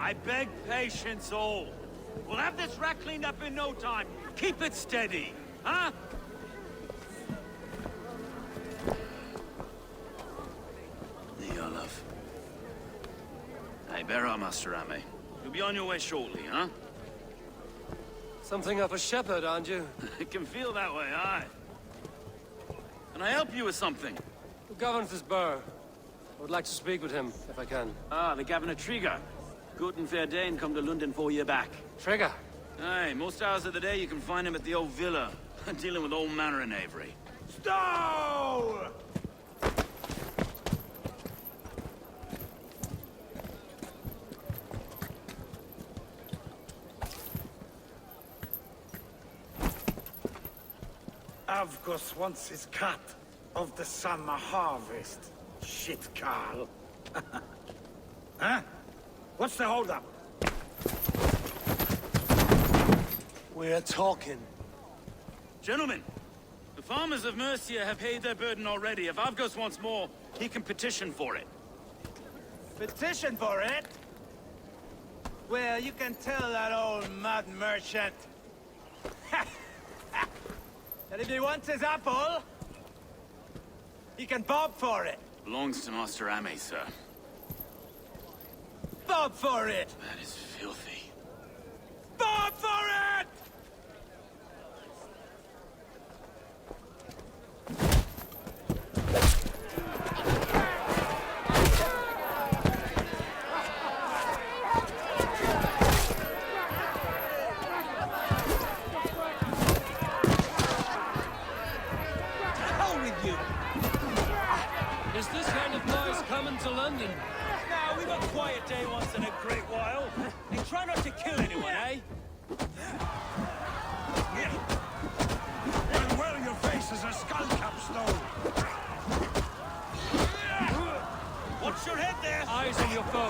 I beg patience all. We'll have this rat cleaned up in no time. Keep it steady, huh? There you are, love. Hey, bear up, Master Ame. You'll be on your way shortly, huh? Something of a shepherd, aren't you? It can feel that way, aye. Can I help you with something? Who governs this burr? I would like to speak with him, if I can. Ah, the Governor Trigger. Good and fair Dane come to London 4 year back. Trigger? Aye, most hours of the day you can find him at the old villa, dealing with all manner of knavery. Stow! Avgos wants his cut of the summer harvest. Shit, Carl. Huh? What's the holdup? We're talking. Gentlemen, the farmers of Mercia have paid their burden already. If Avgos wants more, he can petition for it. Petition for it? Well, you can tell that old mud merchant that if he wants his apple, he can bob for it. Belongs to Master Ame, sir. Bob for it! That is filthy. Bob for it! Is this kind of noise coming to London? Now, we've a quiet day once in a great while. And try not to kill anyone, eh? Well, your face is a skull capstone. Watch your head there! Eyes on your foe.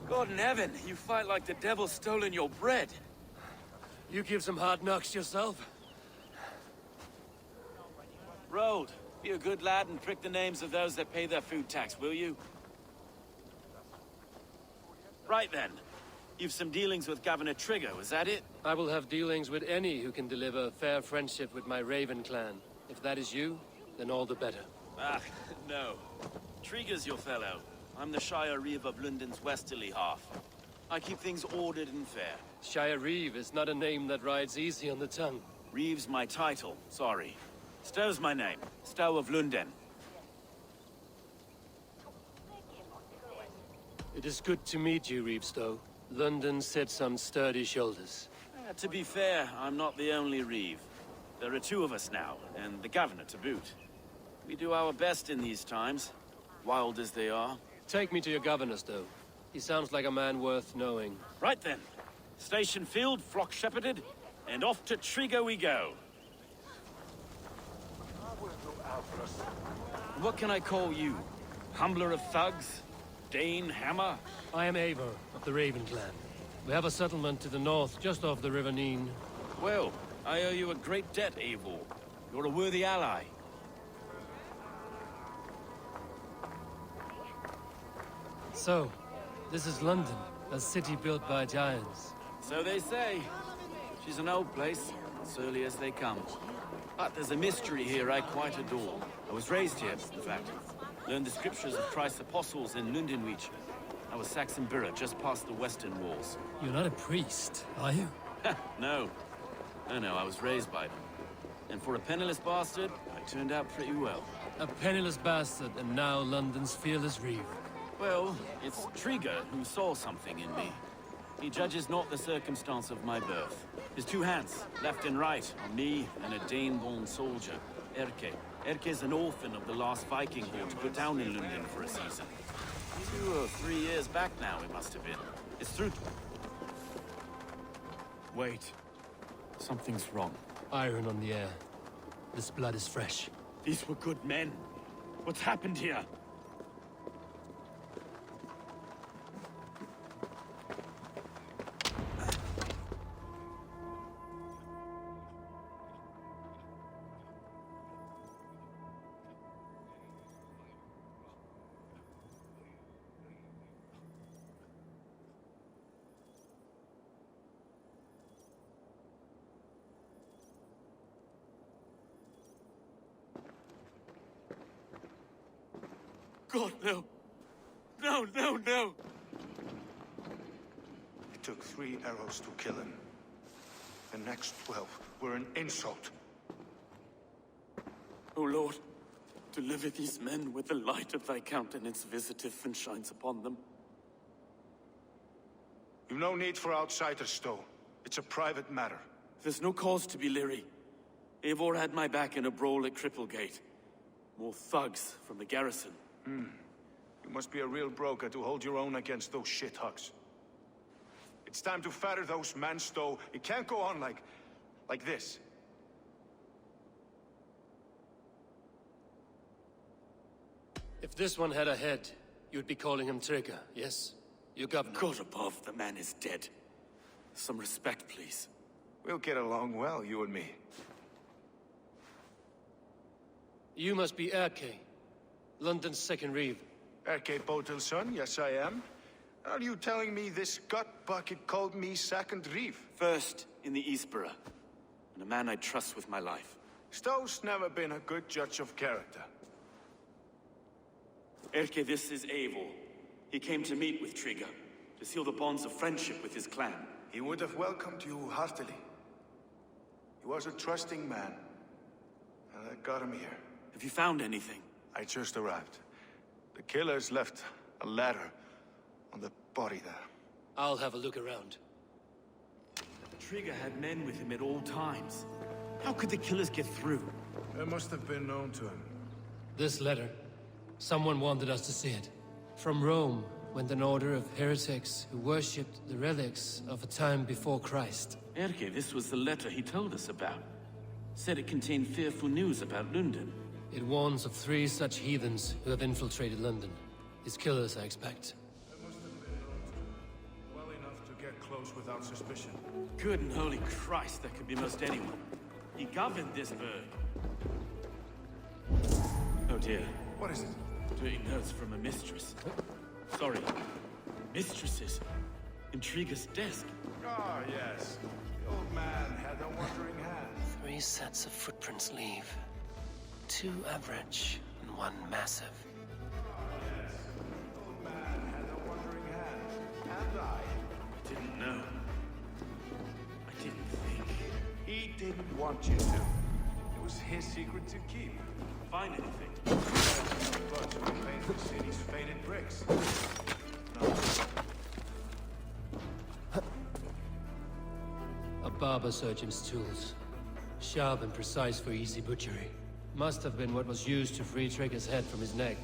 God in heaven, you fight like the devil's stolen your bread. You give some hard knocks yourself. Road, be a good lad and prick the names of those that pay their food tax, will you? Right then. You've some dealings with Governor Trigger, was that it? I will have dealings with any who can deliver fair friendship with my Raven clan. If that is you, then all the better. Ah, no. Trigger's your fellow. I'm the Shire Reeve of London's westerly half. I keep things ordered and fair. Shire Reeve is not a name that rides easy on the tongue. Reeve's my title, sorry. Stow's my name. Stow of London. It is good to meet you, Reevestow. London sits on sturdy shoulders. To be fair, I'm not the only Reeve. There are two of us now, and the Governor to boot. We do our best in these times, wild as they are. Take me to your governor, Stow. He sounds like a man worth knowing. Right then. Station filled, flock shepherded, and off to Trigger we go. What can I call you? Humbler of thugs? Dane Hammer? I am Eivor of the Raven clan. We have a settlement to the north, just off the River Neen. Well, I owe you a great debt, Eivor. You're a worthy ally. So, this is London, a city built by giants. So they say. She's an old place, surly as they come. But there's a mystery here I quite adore. I was raised here, in fact. Learned the scriptures of Christ's apostles in Lundenreach. I was Saxon Borough, just past the western walls. You're not a priest, are you? No. No, I was raised by them. And for a penniless bastard, I turned out pretty well. A penniless bastard, and now London's fearless Reeve. Well, it's Trigger who saw something in me. He judges not the circumstance of my birth. His two hands, left and right, on me and a Dane-born soldier, Erke. Erke's an orphan of the last Viking horde put down in London for a season. 2 or 3 years back now, it must have been. It's through... Wait. Something's wrong. Iron on the air. This blood is fresh. These were good men. What's happened here? God, no. No, no, no. It took 3 arrows to kill him. The next 12 were an insult. O Lord, deliver these men with the light of thy countenance visiteth and shines upon them. You've no need for outsiders, Stowe. It's a private matter. There's no cause to be leery. Eivor had my back in a brawl at Cripplegate. More thugs from the garrison. You must be a real broker to hold your own against those shithugs. It's time to fetter those men, Stowe. It can't go on like this. If this one had a head, you'd be calling him Trigger, yes? Your governor. God above, the man is dead. Some respect, please. We'll get along well, you and me. You must be Erke, London's second reeve. Erke Botel's son, yes I am. Are you telling me this gut bucket called me second reeve? First in the Eastborough, and a man I trust with my life. Stowe's never been a good judge of character. Erke, this is Eivor. He came to meet with Trigger, to seal the bonds of friendship with his clan. He would have welcomed you heartily. He was a trusting man, and I got him here. Have you found anything? I just arrived. The killers left a ladder on the body there. I'll have a look around. Trigger had men with him at all times. How could the killers get through? It must have been known to him. This letter. Someone wanted us to see it. From Rome went an order of heretics who worshipped the relics of a time before Christ. Erke, this was the letter he told us about. Said it contained fearful news about London. It warns of 3 such heathens who have infiltrated London. His killers, I expect. It must have been known to him. Well enough to get close without suspicion. Good and holy Christ, that could be most anyone. He governed this burg. Oh dear. What is it? Dirty notes from a mistress. Sorry. Mistresses. Intriguer's desk. Ah, yes. The old man had a wandering hand. 3 sets of footprints leave. 2 average and 1 massive. Yes. The old man had a wandering hand. And I. Didn't know. I didn't think. He didn't want you to. It was his secret to keep. Find anything? But to repaint the city's faded bricks. No. A barber surgeon's tools. Sharp and precise for easy butchery. Must have been what was used to free Trigger's head from his neck.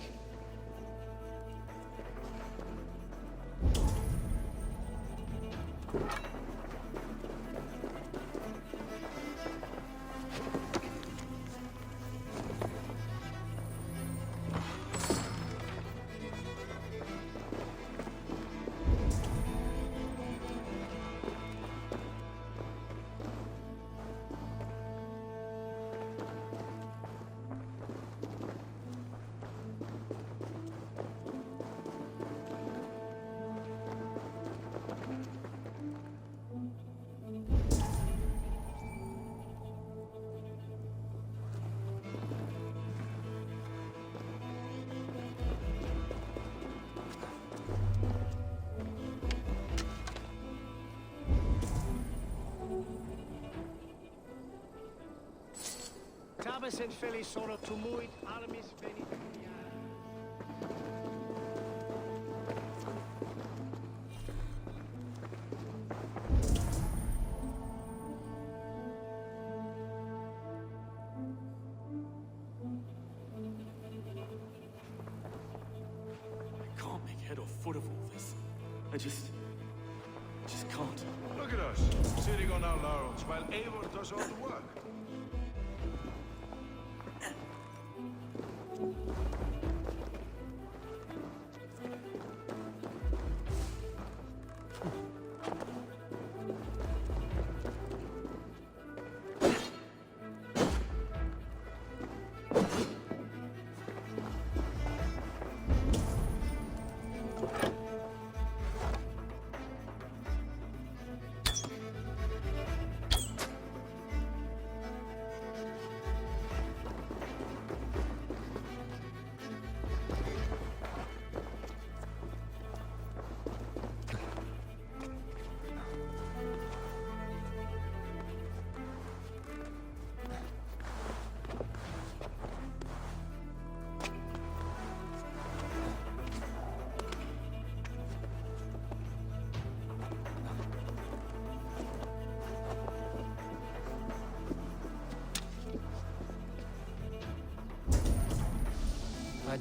Tabes en feli sono tumuit armis venit. I can't make head or foot of all this. I just can't. Look at us, sitting on our laurels while Eivor does all the work.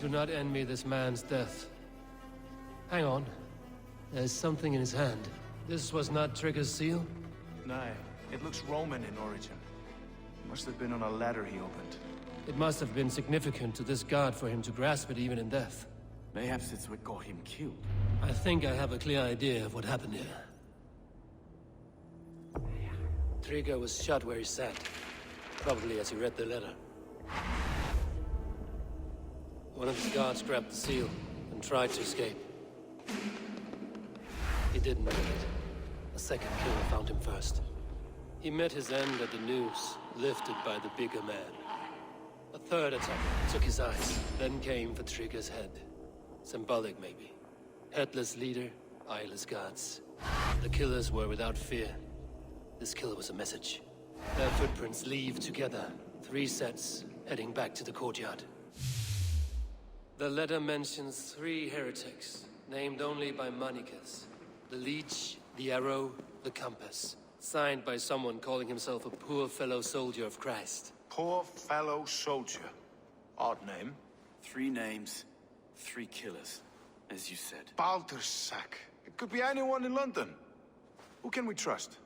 do not envy this man's death. Hang on. There's something in his hand. This was not Trigger's seal? Nay, it looks Roman in origin. Must have been on a ladder he opened. It must have been significant to this god for him to grasp it even in death. Mayhaps it's what got him killed. I think I have a clear idea of what happened here. Trigger was shot where he sat. Probably as he read the letter. One of his guards grabbed the seal and tried to escape. He didn't make it. A second killer found him first. He met his end at the noose, lifted by the bigger man. A third attack took his eyes, then came for Trigger's head. Symbolic, maybe. Headless leader, eyeless guards. The killers were without fear. This kill was a message. Their footprints leave together, 3 sets, heading back to the courtyard. The letter mentions 3 heretics, named only by Manicus. The Leech, the Arrow, the Compass. Signed by someone calling himself a poor fellow soldier of Christ. Poor fellow soldier. Odd name. 3 names, 3 killers, as you said. Baldersack. It could be anyone in London. Who can we trust?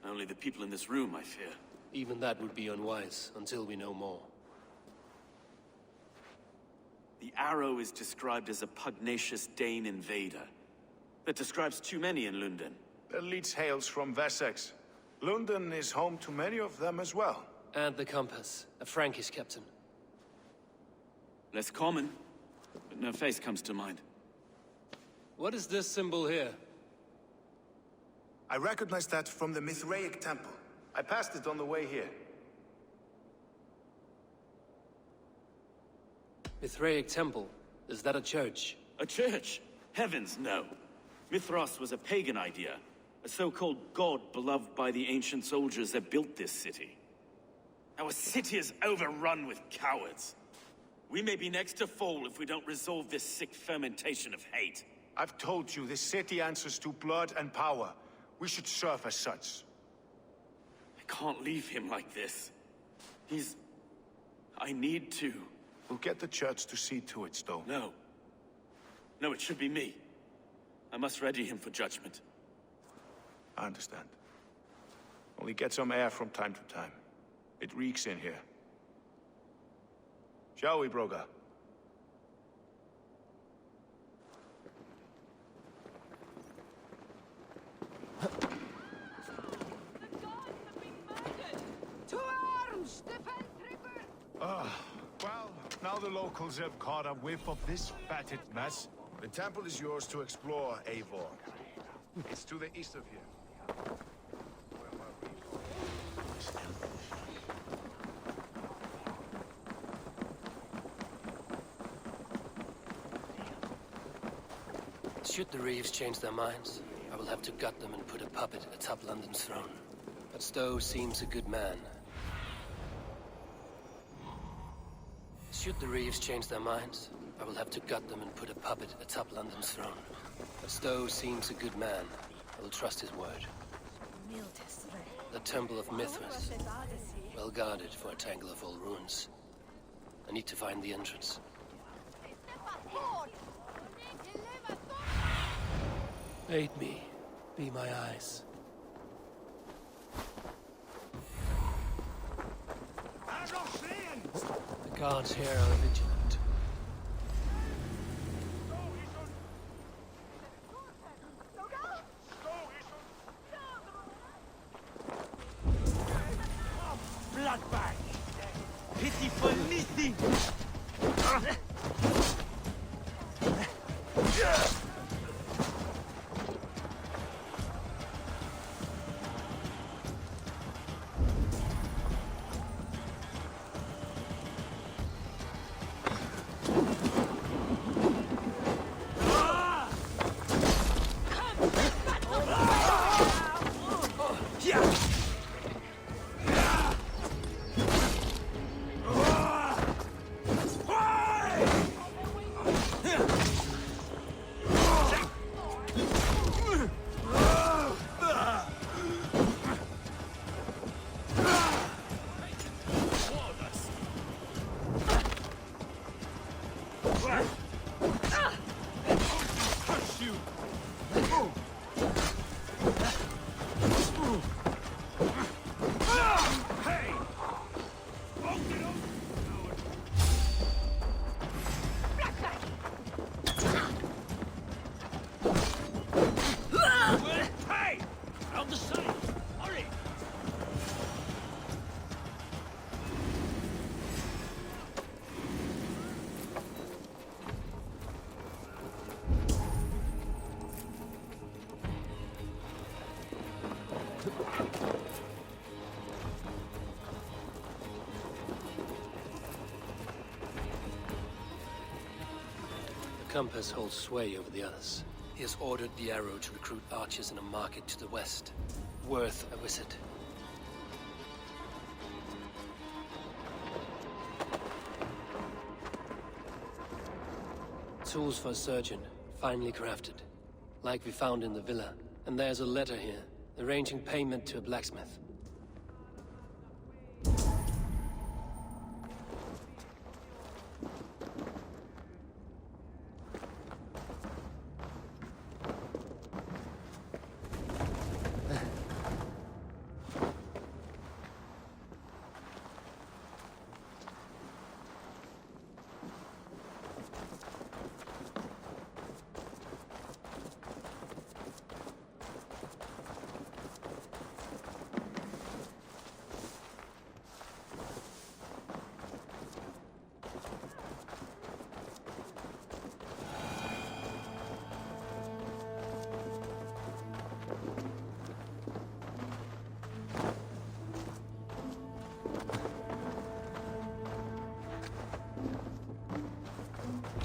Only the people in this room, I fear. Even that would be unwise, until we know more. The Arrow is described as a pugnacious Dane invader. That describes too many in London. The Leech hails from Wessex. London is home to many of them as well. And the Compass, a Frankish captain. Less common, but no face comes to mind. What is this symbol here? I recognize that from the Mithraic temple. I passed it on the way here. Mithraic temple? Is that a church? A church? Heavens, no. Mithras was a pagan idea. A so-called god beloved by the ancient soldiers that built this city. Our city is overrun with cowards. We may be next to fall if we don't resolve this sick fermentation of hate. I've told you, this city answers to blood and power. We should serve as such. I can't leave him like this. I need to. We'll get the church to see to it, Stowe. No. No, it should be me. I must ready him for judgment. I understand. Only get some air from time to time. It reeks in here. Shall we, Broga? To arms! Defend Trigger! Well, now the locals have caught a whiff of this fatted mess. The temple is yours to explore, Eivor. It's to the east of here. Should the Reeves change their minds, I will have to gut them and put a puppet atop London's throne. But Stowe seems a good man. Should the Reeves change their minds, I will have to gut them and put a puppet atop London's throne. But Stowe seems a good man. I will trust his word. The Temple of Mithras. Well guarded for a tangle of old ruins. I need to find the entrance. Aid me. Be my eyes. The guards here are vigilant. Bloodbag! Pity for nothing! you! Hey! Hey! On the side! Hurry! The compass holds sway over the others. He has ordered the arrow to recruit archers in a market to the west. Worth a visit. Tools for a surgeon, finely crafted. Like we found in the villa. And there's a letter here, arranging payment to a blacksmith.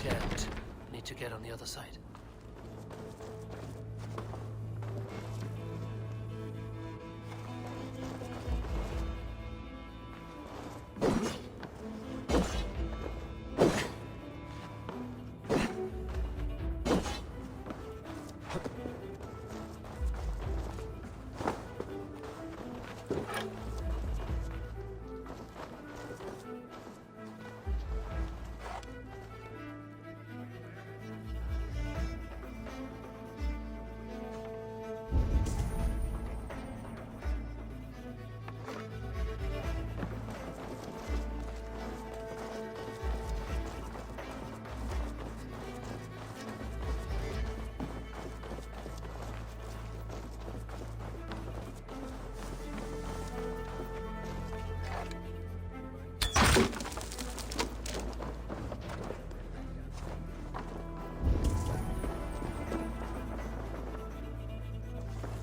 Jammed. Need to get on the other side.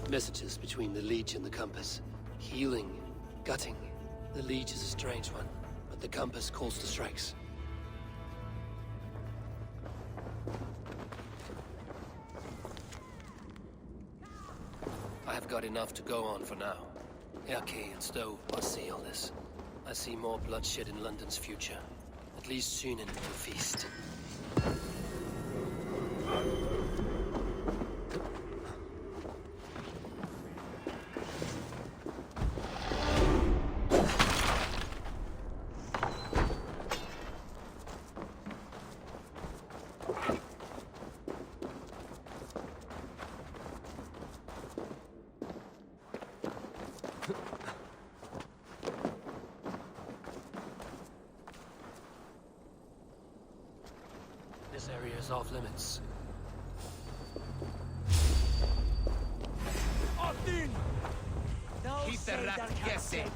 Messages between the leech and the compass. Healing, gutting. The leech is a strange one, but the compass calls to strikes. I have got enough to go on for now. Erke and Stowe must see all this. I see more bloodshed in London's future. At least Synen will feast. This area is off limits. Keep the rat guessing.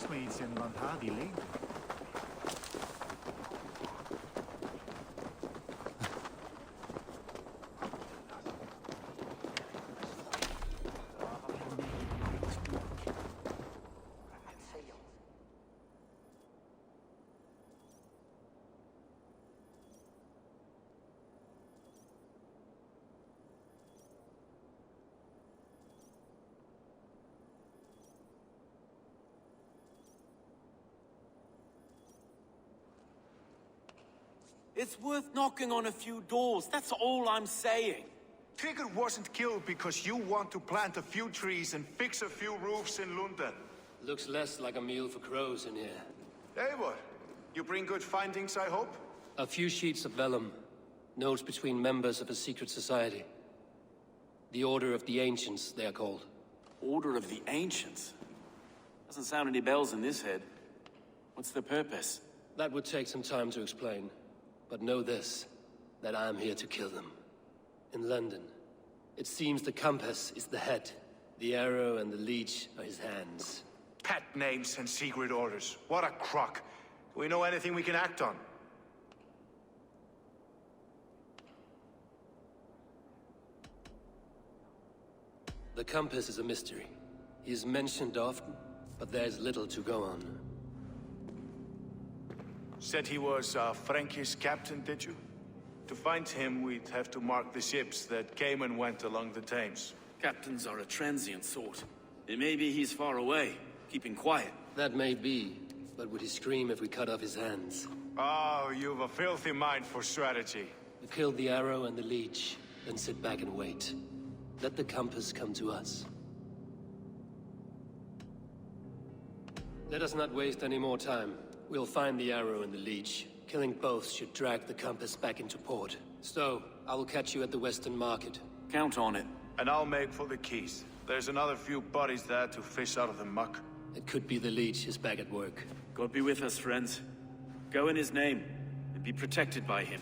Schoolmates in Lantardi Lane. It's worth knocking on a few doors, that's all I'm saying. Trigger wasn't killed because you want to plant a few trees and fix a few roofs in London. Looks less like a meal for crows in here. Eivor, you bring good findings, I hope? A few sheets of vellum. Notes between members of a secret society. The Order of the Ancients, they are called. Order of the Ancients? Doesn't sound any bells in this head. What's the purpose? That would take some time to explain. But know this, that I am here to kill them. In London, it seems the compass is the head. The arrow and the leech are his hands. Pet names and secret orders. What a crock. Do we know anything we can act on? The compass is a mystery. He is mentioned often, but there's little to go on. Said he was a Frankish captain, did you? To find him, we'd have to mark the ships that came and went along the Thames. Captains are a transient sort. It may be he's far away, keeping quiet. That may be, but would he scream if we cut off his hands? Oh, you've a filthy mind for strategy. We kill the arrow and the leech, then sit back and wait. Let the compass come to us. Let us not waste any more time. We'll find the arrow and the leech. Killing both should drag the compass back into port. So, I will catch you at the Western Market. Count on it. And I'll make for the keys. There's another few bodies there to fish out of the muck. It could be the leech is back at work. God be with us, friends. Go in his name, and be protected by him.